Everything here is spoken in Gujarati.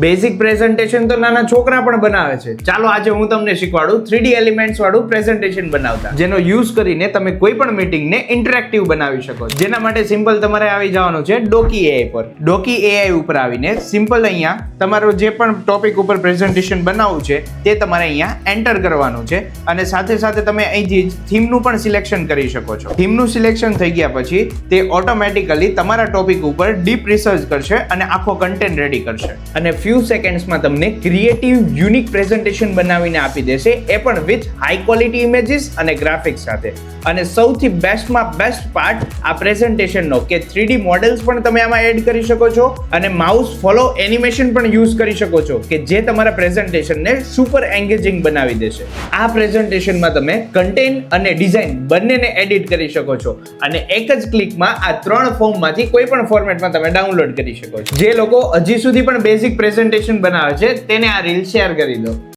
બેઝિક પ્રેઝન્ટેશન તો નાના છોકરા પણ બનાવે છે. ચાલો આજે હું તમને શીખવાડું 3D એલિમેન્ટ્સ વાળું પ્રેઝન્ટેશન બનાવતા, જેનો યુઝ કરીને તમે કોઈ પણ મીટિંગને ઇન્ટરેક્ટિવ બનાવી શકો. જેના માટે સિમ્પલ તમારે આવી જવાનું છે ડોકી AI પર. ડોકી AI ઉપર આવીને સિમ્પલ અહીંયા તમારો જે પણ ટોપિક ઉપર પ્રેઝન્ટેશન બનાવવું છે તે તમારે અહીંયા એન્ટર કરવાનું છે અને સાથે સાથે તમે અહીંથી થીમનું પણ સિલેક્શન કરી શકો છો. થીમનું સિલેક્શન થઈ ગયા પછી તે ઓટોમેટિકલી તમારા ટોપિક ઉપર ડીપ રિસર્ચ કરશે અને આખો કન્ટેન્ટ રેડી કરશે અને ફ્યુ સેકન્ડ્સમાં તમને ક્રિએટિવ યુનિક પ્રેઝન્ટેશન બનાવીને આપી દેશે, એ પણ વિથ હાઈ ક્વોલિટી ઇમેજીસ અને ગ્રાફિક્સ સાથે. અને સૌથી બેસ્ટમાં બેસ્ટ પાર્ટ આ પ્રેઝન્ટેશનનો કે 3D મોડેલ્સ પણ તમે આમાં એડ કરી શકો છો અને માઉસ ફોલો એનિમેશન પણ યુઝ કરી શકો છો કે જે તમારા પ્રેઝન્ટેશનને સુપર એન્ગેજિંગ બનાવી દેશે. આ પ્રેઝન્ટેશનમાં તમે કન્ટેન્ટ અને ડિઝાઇન બંનેને એડિટ કરી શકો છો અને એક જ ક્લિકમાં આ 3 ફોર્મમાંથી કોઈ પણ ફોર્મેટમાં તમે ડાઉનલોડ કરી શકો છો. જે લોકો હજી સુધી પણ બેઝિક પ્રેઝન્ટેશન બનાવે છે તેને આ રીલ શેર કરી દો.